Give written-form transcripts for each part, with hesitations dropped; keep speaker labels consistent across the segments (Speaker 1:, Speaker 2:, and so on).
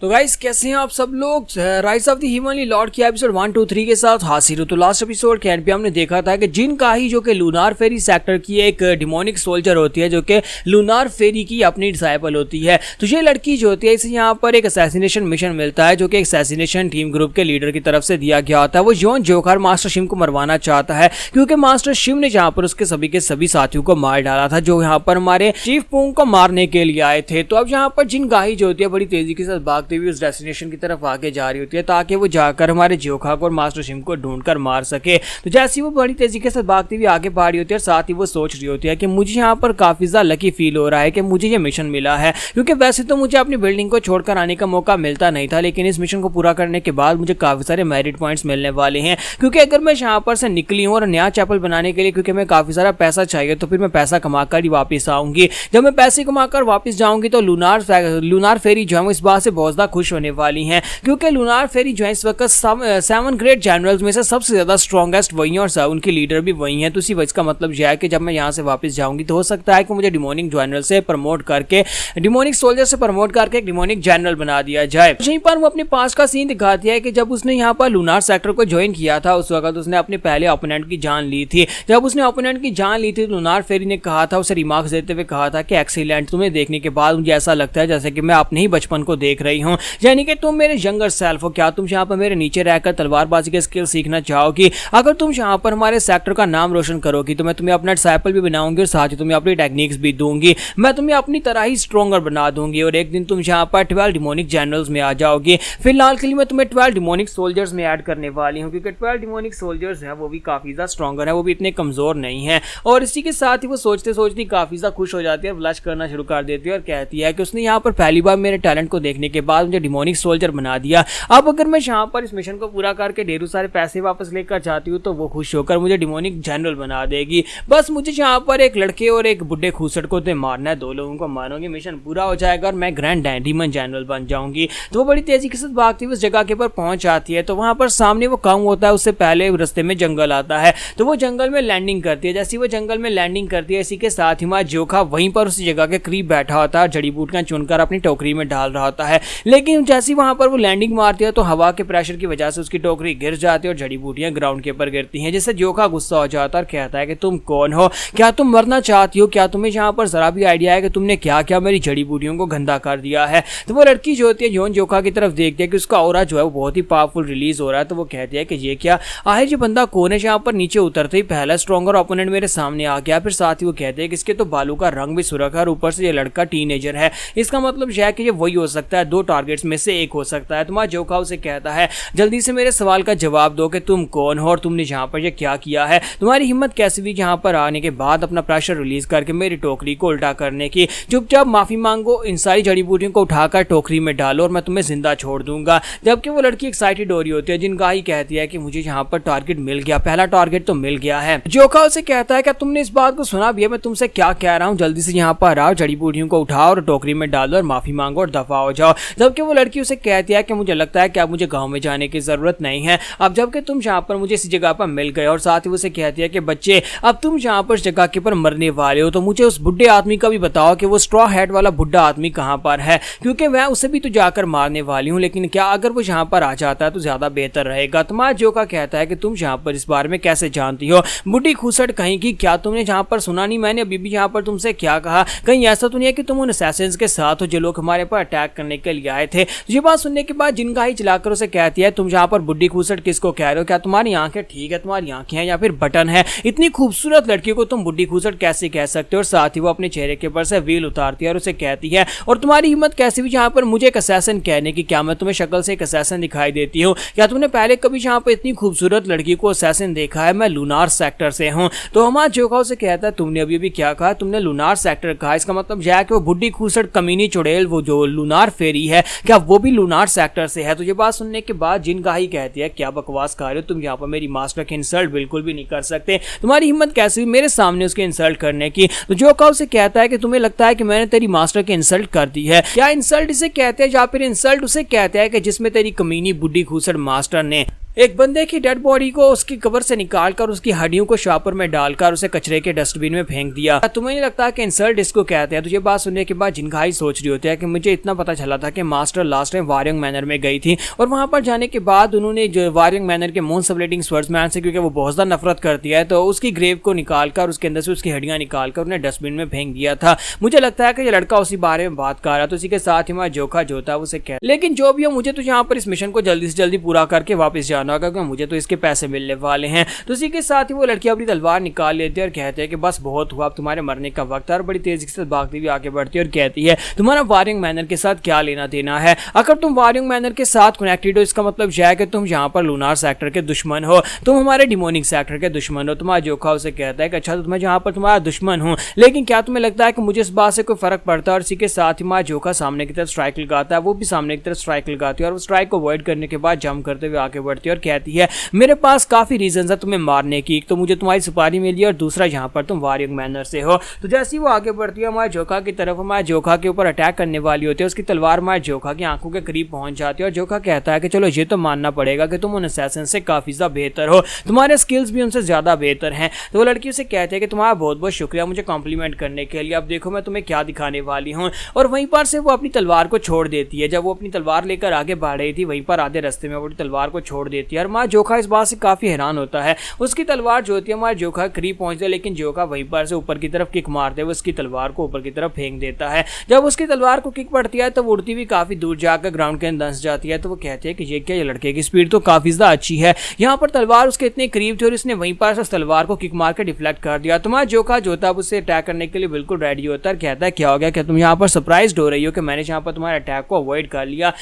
Speaker 1: तो गाइस कैसे हैं आप सब लोग। राइज ऑफ द हिमनली लॉर्ड की एपिसोड 1, 2, 3 के साथ हाजिर हूं। तो लास्ट एपिसोड के एंड पे हमने देखा था कि जिन काही जो कि लूनार फेरी सेक्टर की एक डिमोनिक सोल्जर होती है, जो कि लूनार फेरी की अपनी डिसाइपल होती है। तो ये लड़की जो होती है, इसे यहाँ पर एक असैसिनेशन मिशन मिलता है, जो कि एक असैसिनेशन टीम ग्रुप के लीडर की तरफ से दिया गया होता है। वो जॉन जोकर मास्टर शिव को मरवाना चाहता है, क्योंकि मास्टर शिव ने जहाँ पर उसके सभी के सभी साथियों को मार डाला था, जो यहाँ पर हमारे चीफ पोंग को मारने के लिए आए थे। तो अब यहाँ पर जिन गाही जो होती है बड़ी तेजी के साथ भागते हुए उस डेस्टिनेशन की तरफ आगे जा रही होती है, ताकि वो जाकर हमारे जोखा को और मास्टर शिव को ढूंढकर मार सके। तो जैसे वो बड़ी तेजी के साथ भागती हुई आगे बढ़ रही होती है, साथ ही वो सोच रही होती है कि मुझे यहाँ पर काफी ज्यादा लकी फील हो रहा है कि मुझे ये मिशन मिला है, क्योंकि वैसे तो मुझे अपनी बिल्डिंग को छोड़कर आने का मौका मिलता नहीं था, लेकिन इस मिशन को पूरा करने के बाद मुझे काफी सारे मेरिट पॉइंट्स मिलने वाले हैं। क्योंकि अगर मैं यहाँ पर से निकली हूँ और नया चैपल बनाने के लिए, क्योंकि मैं काफी सारा पैसा चाहिए, तो फिर मैं पैसा कमाकर ही वापस आऊंगी। जब मैं पैसे कमाकर वापस जाऊंगी तो लूनार फेरी जो है इस बात से बहुत ज्यादा खुश होने वाली हैं, क्योंकि लूनार फेरी जो है इस वक्त 7 ग्रेट जनरल्स में से सबसे ज्यादा स्ट्रॉन्गेस्ट वही है और उनके लीडर भी वही हैं। तो इसी वजह का मतलब यह है कि जब मैं यहाँ से वापस जाऊंगी तो हो सकता है कि मुझे डिमोनिक जनरल से प्रमोट करके, डिमोनिक सोल्जर से प्रमोट करके एक डिमोनिक जनरल बना दिया जाए। यहीं पर वो अपने पास का सीन दिखाती है कि जब उसने यहाँ पर लूनार सेक्टर को ज्वाइन किया था, उस वक्त उसने अपने पहले ओपोनेंट की जान ली थी। जब उसने ओपोनेंट की जान ली थी, लूनार फेरी ने कहा था, उसे रिमार्क्स देते हुए कहा था कि एक्सीलेंट, तुम्हें देखने के बाद मुझे ऐसा लगता है जैसे कि मैं अपने ही बचपन को देख रही हूँ, यानी कि तुम मेरे यंगर सेल्फ हो। क्या तुम यहाँ पर मेरे नीचे रहकर तलवारबाजी के स्किल सीखना चाहोगी? अगर तुम यहाँ पर हमारे सेक्टर का नाम रोशन करोगी तो मैं तुम्हें अपना डिसाइपल भी बनाऊंगी और साथ ही तुम्हें अपनी टेक्निक्स भी दूंगी। मैं तुम्हें अपनी तरह ही स्ट्रॉन्गर बना दूंगी और एक दिन तुम यहाँ पर 12 डिमोनिक जनरल्स में आ जाओगी। फिलहाल के लिए मैं तुम्हें 12 डिमोनिक सोल्जर्स में ऐड करने वाली हूँ, क्योंकि 12 डिमोनिक सोल्जर्स हैं वो भी काफी ज्यादा स्ट्रॉन्गर है, वो भी इतने कमजोर नहीं है। और इसी के साथ ही वो सोचते सोचती काफी ज्यादा खुश हो जाती है, ब्लश करना शुरू कर देती है और कहती है कि उसने यहाँ पर पहली बार मेरे टैलेंट को देखने के बाद मुझे डिमोनिक सोल्जर बना दिया। अब अगर मैं यहाँ पर इस मिशन को पूरा करके ढेरों सारे पैसे वापस लेकर जाती हूँ तो वो खुश होकर मुझे डिमोनिक जनरल बना देगी। बस मुझे यहाँ पर एक लड़के और एक बुढ़े खूसट को मारना है, 2 लोगों को मारूंगी, मिशन पूरा हो जाएगा और मैं ग्रैंड डीमन जनरल बन जाऊंगी। तो वो बड़ी तेजी के साथ भागती हुई उस जगह के पर पहुंच जाती है। तो वहां पर सामने वो काम होता है, उससे पहले रास्ते में जंगल आता है, तो वो जंगल में लैंडिंग करती है। जैसे वो जंगल में लैंडिंग करती है, इसी के साथ ही हमारा जोखा वहीं पर उसी जगह के करीब बैठा होता है, जड़ी बूटियां चुनकर अपनी टोकरी में डाल रहा होता है। लेकिन जैसे वहां पर वो लैंडिंग मारती है तो हवा के प्रेशर की वजह से उसकी टोकरी गिर जाती है और जड़ी बूटियां ग्राउंड के ऊपर गिरती हैं, जिससे जोखा गुस्सा हो जाता है और कहता है कि तुम कौन हो? क्या तुम मरना चाहती हो? क्या तुम्हें यहाँ पर जरा भी आइडिया है कि तुमने क्या क्या मेरी जड़ी बूटियों को गंदा कर दिया है? तो वो लड़की जो होती है जॉन जोखा की तरफ देखती है कि उसका ऑरा जो है वो बहुत ही पावरफुल रिलीज हो रहा है। तो वो कहती है कि ये क्या आखिर ये बंदा कौन है? यहाँ पर नीचे उतरते ही पहला स्ट्रॉन्गर ओपोनेंट मेरे सामने आ गया। फिर साथ ही वो कहते हैं कि इसके तो बालों का रंग भी सुर्ख है और ऊपर से ये लड़का टीनेजर है, इसका मतलब यह है कि ये वही हो सकता है, 2 टारगेट्स में से एक हो सकता है। तुम्हारा जोखा उसे कहता है जल्दी से मेरे सवाल का जवाब दो कि तुम कौन हो और तुमने यहाँ पर ये क्या किया है? तुम्हारी हिम्मत कैसे भी यहाँ पर आने के बाद अपना प्रेशर रिलीज करके मेरी टोकरी को उल्टा करने की? चुपचाप माफी मांगो, इन सारी जड़ी बूटियों को उठाकर टोकरी में डालो और मैं तुम्हें जिंदा छोड़ दूंगा। जबकि वो लड़की एक्साइटेड हो रही होती है, जिनका ही कहती है कि मुझे यहाँ पर टारगेट मिल गया, पहला टारगेट तो मिल गया है। जोखा उसे कहता है कि तुमने इस बात को सुना भी है? मैं तुमसे क्या कह रहा हूँ, जल्दी से यहाँ पर आओ, जड़ी बूटियों को उठाओ और टोकरी में डालो और माफी मांगो और दफा हो जाओ। जबकि वो लड़की उसे कहती है कि मुझे लगता है कि अब मुझे गाँव में जाने की जरूरत नहीं है, अब जबकि तुम यहाँ पर मुझे इसी जगह पर मिल गए। और साथ ही उसे कहती है कि बच्चे अब तुम यहाँ पर इस जगह के पर मरने वाले हो, तो मुझे उस बुढ़े आदमी का भी बताओ कि वो स्ट्रॉ हेड वाला बुढ़ा आदमी कहाँ पर है, क्योंकि मैं उसे भी तो जाकर मारने वाली हूँ। लेकिन क्या अगर वो यहाँ पर आ जाता है तो ज्यादा बेहतर रहेगा। तुम्हारा जोखा कहता है कि तुम यहाँ पर इस बारे में कैसे जानती हो? बुढ़ी खूसट कहीं की, क्या तुमने यहाँ पर सुना नहीं? मैंने अभी भी यहाँ पर तुमसे क्या कहा? कहीं ऐसा तो नहीं है कि तुम उन असैसिन्स के साथ हो जो लोग हमारे पर अटैक करने के लिए आए थे? ये बात सुनने के बाद जिनका ही चलाकर उसे कहती है तुम यहाँ पर बुढ़ी खूसट किसको कह रहे हो? क्या तुम्हारी आंखें ठीक है, तुम्हारी आंखें हैं या फिर बटन है? इतनी खूबसूरत लड़की को तुम बुढ़ी खूसट कैसे कह सकते हो? और साथ ही वो अपने चेहरे के ऊपर से व्हील उतारती है और उसे कहती है और तुम्हारी हिम्मत कैसे भी यहाँ पर मुझे एक असैसिन कहने की? क्या मैं तुम्हें शक्ल से एक असैसिन दिखाई देती हूँ? क्या तुमने पहले कभी यहाँ पर इतनी खूबसूरत लड़की को असैसिन देखा है? मैं लूनार सेक्टर से हूँ। तो हमारा जोखा उसे कहता है तुमने अभी भी क्या कहा? तुमने लूनार सेक्टर कहा, इसका मतलब यह है कि वो बुढ़ी खूसट कमीनी चुड़ैल वो जो लूनार फेरी है, क्या वो भी लूनार सेक्टर से है? तो ये बात सुनने के बाद जिनका ही कहती है क्या बकवास कर रहे हो, तुम यहाँ पर मेरी मास्टर की इंसल्ट बिल्कुल भी नहीं कर सकते, तुम्हारी हिम्मत कैसे भी मेरे सामने उसके इंसल्ट करने की? तो जोखा उसे कहता है कि तुम्हें लगता है कि मैंने तेरी मास्टर की इंसल्ट कर दी है? क्या इंसल्ट इसे कहते हैं या फिर इंसल्ट उसे कहते हैं कि जिसमें तेरी कमीनी बुढ़ी खूसट मास्टर ने एक बंदे की डेड बॉडी को उसकी कब्र से निकालकर उसकी हड्डियों को शॉपर में डालकर उसे कचरे के डस्टबिन में फेंक दिया। तुम्हें नहीं लगता कि इंसल्ट इसको कहते हैं? तो ये बात सुनने के बाद जिनखाई सोच रही होती है कि मुझे इतना पता चला था कि मास्टर लास्ट टाइम वारियंग मैनर में गई थी और वहां पर जाने के बाद उन्होंने जो वारियंग मैनर के मोस्ट सबलेटिंग स्वर्ड्समैन से, क्योंकि वो बहुत ज्यादा नफरत करती है, तो उसकी ग्रेव को निकालकर उसके अंदर से उसकी हड्डियां निकालकर उन्हें डस्टबिन में फेंक दिया था। मुझे लगता है कि ये लड़का उसी बारे में बात कर रहा है। तो उसी के साथ ही हमारा जोखा जो था उसे कह, लेकिन जो भी हो मुझे तो यहाँ पर इस मिशन को जल्दी से जल्दी पूरा करके वापस जाना होगा क्योंकि मुझे तो इसके पैसे मिलने वाले हैं। तो इसी के साथ ही वो लड़की अपनी तलवार निकाल लेती है और कहते हैं कि बस बहुत हुआ, अब तुम्हारे मरने का वक्त है। और बड़ी तेजी से भागती हुई आगे बढ़ती है और कहती है तुम्हारा वारियंग मैनर के साथ क्या लेना देना है? अगर तुम वारियंग मैनर के साथ कनेक्टेड हो इसका मतलब यह है कि तुम यहाँ पर लूनार सेक्टर के दुश्मन हो, तुम हमारे डिमोनिक सेक्टर के दुश्मन हो। तुम्हारा जोखा उसे कहता है कि अच्छा तो मैं यहाँ पर तुम्हारा दुश्मन हूँ, लेकिन क्या तुम्हें लगता है कि मुझे इस बात से कोई फर्क पड़ता है? और इसी के साथ ही हमारा जोखा सामने की तरफ स्ट्राइक लगाता है, वो भी सामने की तरफ स्ट्राइक लगाती है और वो स्ट्राइक को अवॉइड करने के बाद जंप करते हुए आगे बढ़ती है और कहती है मेरे पास काफी रीजन है तुम्हें मारने की, एक तो मुझे तुम्हारी सुपारी मिली और दूसरा यहाँ पर तुम वारियंग मैनर से हो। तो जैसे ही वो आगे बढ़ती है हमारे जोखा की तरफ, हमारे जोखा के ऊपर अटैक करने वाली होती है, उसकी तलवार हमारे जोखा की आंखों के करीब पहुंच जाती है और जोखा कहता है कि चलो ये तो मानना पड़ेगा कि तुम उन असैसिन से काफी ज्यादा बेहतर हो, तुम्हारे स्किल्स भी उनसे ज्यादा बेहतर हैं। तो वो लड़की उसे कहते हैं कि तुम्हारा बहुत बहुत शुक्रिया मुझे कॉम्प्लीमेंट करने के लिए, अब देखो मैं तुम्हें क्या दिखाने वाली हूँ। और वहीं पर से वो अपनी तलवार को छोड़ देती है। जब वो अपनी तलवार लेकर आगे बढ़ रही थी वहीं पर आधे रास्ते में वो अपनी तलवार को छोड़ देती है और हमारा जोखा इस बात से काफी हैरान होता है। उसकी तलवार जो होती है हमारे जोखा करीब पहुंचती है, लेकिन जोखा वहीं पर से ऊपर की तरफ किक मारते हुए उसकी तलवार को ऊपर की तरफ फेंक देता है। जब उसकी तलवार को किक पड़ती है तो उड़ती हुई काफी दूर जाकर ग्राउंड के अंदर धंस जाती है। तो वो कहते हैं कि ये क्या, ये लड़के की स्पीड तो काफी ज्यादा अच्छी है, यहाँ पर तलवार उसके इतने करीब थी और इसने वहीं पर से तलवार को किक मार के डिफ्लेक्ट कर दिया। तुम्हारा जोखा जो था उससे अटैक करने के लिए बिल्कुल रेडी होता है, कहता है क्या हो गया, क्या तुम यहाँ पर सरप्राइज्ड हो रही हो कि मैंने यहाँ पर तुम्हारे अटैक को अवॉइड कर लिया?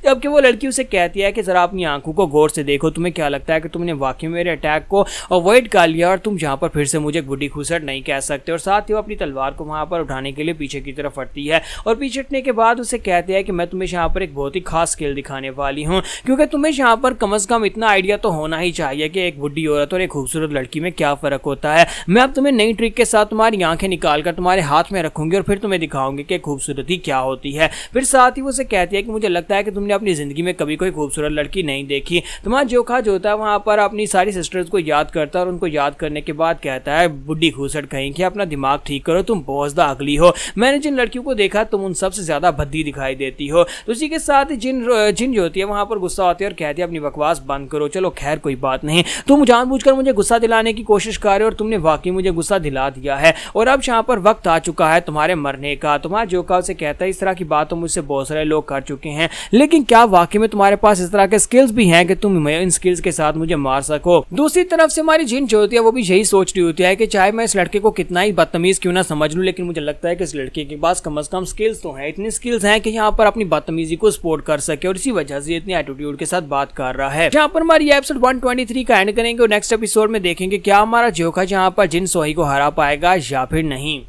Speaker 1: जबकि वो लड़की उसे कहती है कि जरा अपनी आंखों को गौर से देखो, तुम्हें क्या लगता है कि तुमने वाकई मेरे अटैक को अवॉइड कर लिया और तुम यहाँ पर फिर से मुझे गुड्डी खुसट नहीं कह सकते? और साथ ही वो अपनी तलवार को वहाँ पर उठाने के लिए पीछे की तरफ हटती है और पीछे हटने के बाद उसे कहते हैं कि मैं तुम्हें यहाँ पर एक बहुत ही खास स्किल दिखाने वाली हूँ, क्योंकि तुम्हें यहाँ पर कम अज कम इतना आइडिया तो होना ही चाहिए कि एक बुढ़ी औरत और एक खूबसूरत लड़की में क्या फ़र्क होता है। मैं अब तुम्हें नई ट्रिक के साथ तुम्हारी आंखें निकाल कर तुम्हारे हाथ में रखूंगी और फिर तुम्हें दिखाऊंगी कि खूबसूरती क्या होती है। फिर साथ ही वो उसे कहती है कि मुझे लगता है कि तुमने अपनी ज़िंदगी में कभी कोई खूबसूरत लड़की नहीं देखी। तुम्हारा जोखा जो होता है वहां पर अपनी सारी सिस्टर्स को याद करता है और उनको याद करने के बाद कहता है बुढ़ी घूसट कहीं कि अपना दिमाग ठीक करो, तुम बहुत ज्यादा अगली हो, मैंने जिन लड़कियों को देखा तुम उन सबसे ज्यादा भद्दी दिखाई देती हो। तो उसी के साथ जिन जो होती है वहां पर गुस्सा होती है और कहती है अपनी बकवास बंद करो। चलो खैर कोई बात नहीं, तुम जानबूझकर मुझे गुस्सा दिलाने की कोशिश कर रहे हो और तुमने वाकई मुझे गुस्सा दिला दिया है और अब यहाँ पर वक्त आ चुका है तुम्हारे मरने का। तुम्हारा जोखा से कहता है इस तरह की बात तो मुझसे बहुत सारे लोग कर चुके हैं, लेकिन क्या वाकई में तुम्हारे पास इस तरह के स्किल्स भी हैं कि तुम इन स्किल्स के साथ मुझे मार सको? दूसरी तरफ से हमारी जिन जो होती है वो भी यही सोच रही होती है कि चाहे मैं इस लड़के को कितना ही बदतमीज क्यों ना समझ लूं, लेकिन मुझे लगता है कि इस लड़के के पास कम से कम स्किल्स तो हैं, इतनी स्किल्स हैं कि यहाँ पर अपनी बदतमीजी को सपोर्ट कर सके और इसी वजह से इतनी एटीट्यूड के साथ बात कर रहा है। जहाँ पर हमारी एपिसोड 123 का एंड करेंगे और नेक्स्ट एपिसोड में देखेंगे क्या हमारा जोखा जहाँ पर जिन सोही को हरा पाएगा या फिर नहीं।